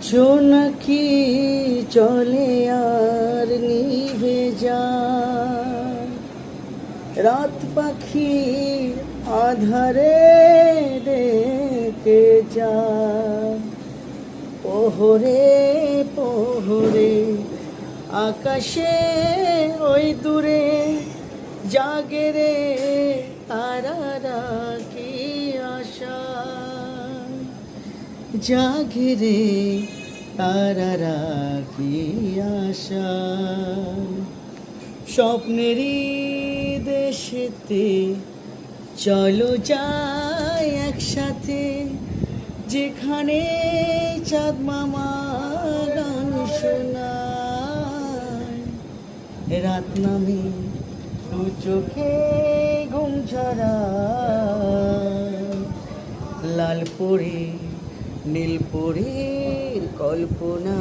জোনাকি চলে আর নিভে যায়, রাত পাখি আধারে ডেকে যায়। পোহরে পোহরে আকাশে ওই দূরে জাগে রে তারারা, কি আশা জাগে রে তারারা, কি আশা। স্বপ্নেরই দেশেতে চলো যাই একসাথে, যেখানে চাঁদ মামা গান শোনায়। রাত নামে দু চোখে ঘুম ঝরায়, লাল পরে নীল পরে কল্পনা।